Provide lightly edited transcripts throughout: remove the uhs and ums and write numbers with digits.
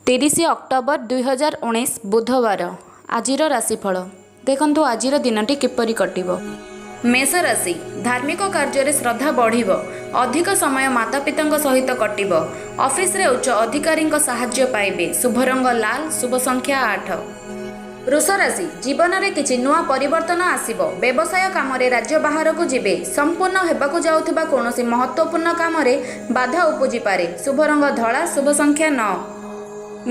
30 October 2019 ବୁଧବାର ଆଜିର ରାଶିଫଳ ଦେଖନ୍ତୁ। ଆଜିର ଦିନଟି କିପରି କଟିବ। ମେଷ ରାଶି, ଧାର୍ମିକ କାର୍ଯ୍ୟରେ ଶ୍ରଦ୍ଧା ବଢ଼ିବ। ଅଧିକ ସମୟ ମାତାପିତାଙ୍କ ସହିତ କଟିବ। ଅଫିସରେ ଉଚ୍ଚ ଅଧିକାରୀଙ୍କ ସାହାଯ୍ୟ ପାଇବେ। ଶୁଭ ରଙ୍ଗ ଲାଲ, ଶୁଭ ସଂଖ୍ୟା 8। ବୃଷ ରାଶି, ଜୀବନରେ କିଛି ନୂଆ ପରିବର୍ତ୍ତନ ଆସିବ। ବ୍ୟବସାୟ କାମରେ ରାଜ୍ୟ ବାହାରକୁ ଯିବେ। ସମ୍ପୂର୍ଣ୍ଣ ହେବାକୁ ଯାଉଥିବା କୌଣସି ମହତ୍ତ୍ୱପୂର୍ଣ୍ଣ କାମରେ ବାଧା ଉପୁଜିପାରେ। ଶୁଭ ରଙ୍ଗ ଧଳା, ଶୁଭ ସଂଖ୍ୟା 9।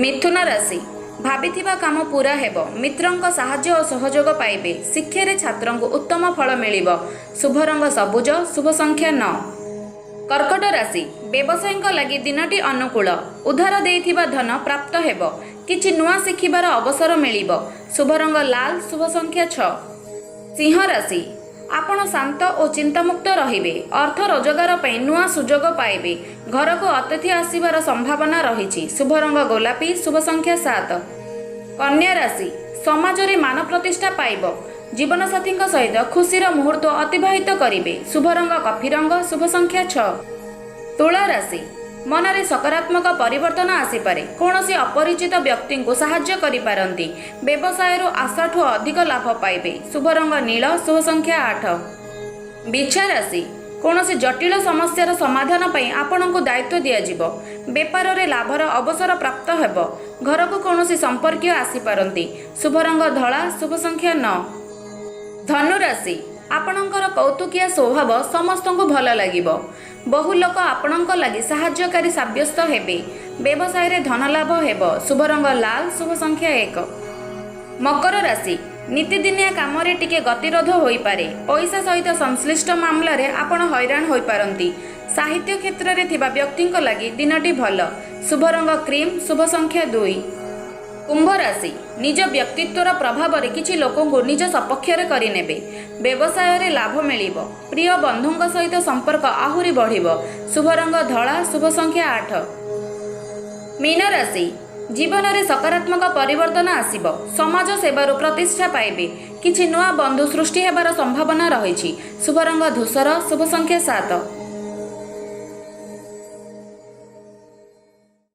ମିଥୁନ ରାଶି, ଭାବିଥିବା କାମ ପୂରା ହେବ। ମିତ୍ରଙ୍କ ସାହାଯ୍ୟ ଓ ସହଯୋଗ ପାଇବେ। ଶିକ୍ଷାରେ ଛାତ୍ରଙ୍କୁ ଉତ୍ତମ ଫଳ ମିଳିବ। ଶୁଭ ରଙ୍ଗ ସବୁଜ, ଶୁଭ ସଂଖ୍ୟା 9। କର୍କଟ ରାଶି, ବ୍ୟବସାୟୀଙ୍କ ଲାଗି ଦିନଟି ଅନୁକୂଳ। ଉଧାର ଦେଇଥିବା ଧନ ପ୍ରାପ୍ତ ହେବ। କିଛି ନୂଆ ଶିଖିବାର ଅବସର ମିଳିବ। ଶୁଭ ରଙ୍ଗ ଲାଲ, ଶୁଭ ସଂଖ୍ୟା 6। ସିଂହ ରାଶି, ଆପଣ ଶାନ୍ତ ଓ ଚିନ୍ତାମୁକ୍ତ ରହିବେ। ଅର୍ଥ ରୋଜଗାର ପାଇଁ ନୂଆ ସୁଯୋଗ ପାଇବେ। ଘରକୁ ଅତିଥି ଆସିବାର ସମ୍ଭାବନା ରହିଛି। ଶୁଭ ରଙ୍ଗ ଗୋଲାପୀ, ଶୁଭ ସଂଖ୍ୟା 7। କନ୍ୟା ରାଶି, ସମାଜରେ ମାନ ପ୍ରତିଷ୍ଠା ପାଇବ। ଜୀବନସାଥୀଙ୍କ ସହିତ ଖୁସିର ମୁହୂର୍ତ୍ତ ଅତିବାହିତ କରିବେ। ଶୁଭ ରଙ୍ଗ କଫି ରଙ୍ଗ, ଶୁଭ ସଂଖ୍ୟା 6। ତୁଳା ରାଶି, ମନରେ ସକାରାତ୍ମକ ପରିବର୍ତ୍ତନ ଆସିପାରେ। କୌଣସି ଅପରିଚିତ ବ୍ୟକ୍ତିଙ୍କୁ ସାହାଯ୍ୟ କରିପାରନ୍ତି। ବ୍ୟବସାୟରୁ ଆଶାଠୁ ଅଧିକ ଲାଭ ପାଇବେ। ଶୁଭ ରଙ୍ଗ ନୀଳ, ଶୁଭ ସଂଖ୍ୟା 8। ବିଛା ରାଶି, କୌଣସି ଜଟିଳ ସମସ୍ୟାର ସମାଧାନ ପାଇଁ ଆପଣଙ୍କୁ ଦାୟିତ୍ୱ ଦିଆଯିବ। ବେପାରରେ ଲାଭର ଅବସର ପ୍ରାପ୍ତ ହେବ। ଘରକୁ କୌଣସି ସମ୍ପର୍କୀୟ ଆସିପାରନ୍ତି। ଶୁଭ ରଙ୍ଗ ଧଳା, ଶୁଭ ସଂଖ୍ୟା 9। ଧନୁ ରାଶି, ଆପଣଙ୍କର କୌତୁକିଆ ସ୍ୱଭାବ ସମସ୍ତଙ୍କୁ ଭଲ ଲାଗିବ। ବହୁ ଲୋକ ଆପଣଙ୍କ ଲାଗି ସାହାଯ୍ୟକାରୀ ସାବ୍ୟସ୍ତ ହେବେ। ବ୍ୟବସାୟରେ ଧନଲାଭ ହେବ। ଶୁଭ ରଙ୍ଗ ଲାଲ, ଶୁଭ ସଂଖ୍ୟା 1। ମକର ରାଶି, ନୀତିଦିନିଆ କାମରେ ଟିକେ ଗତିରୋଧ ହୋଇପାରେ। ପଇସା ସହିତ ସଂଶ୍ଳିଷ୍ଟ ମାମଲାରେ ଆପଣ ହଇରାଣ ହୋଇପାରନ୍ତି। ସାହିତ୍ୟ କ୍ଷେତ୍ରରେ ଥିବା ବ୍ୟକ୍ତିଙ୍କ ଲାଗି ଦିନଟି ଭଲ। ଶୁଭ ରଙ୍ଗ କ୍ରିମ୍, ଶୁଭ ସଂଖ୍ୟା 2। କୁମ୍ଭ ରାଶି, ନିଜ ବ୍ୟକ୍ତିତ୍ୱର ପ୍ରଭାବରେ କିଛି ଲୋକଙ୍କୁ ନିଜ ସପକ୍ଷରେ କରିନେବେ। ବ୍ୟବସାୟରେ ଲାଭ ମିଳିବ। ପ୍ରିୟ ବନ୍ଧୁଙ୍କ ସହିତ ସମ୍ପର୍କ ଆହୁରି ବଢ଼ିବ। ଶୁଭ ରଙ୍ଗ ଧଳା, ଶୁଭ ସଂଖ୍ୟା 8। ମୀନ ରାଶି, ଜୀବନରେ ସକାରାତ୍ମକ ପରିବର୍ତ୍ତନ ଆସିବ। ସମାଜ ସେବାରୁ ପ୍ରତିଷ୍ଠା ପାଇବେ। କିଛି ନୂଆ ବନ୍ଧୁ ସୃଷ୍ଟି ହେବାର ସମ୍ଭାବନା ରହିଛି। ଶୁଭ ରଙ୍ଗ ଧୂସର, ଶୁଭ ସଂଖ୍ୟା 7।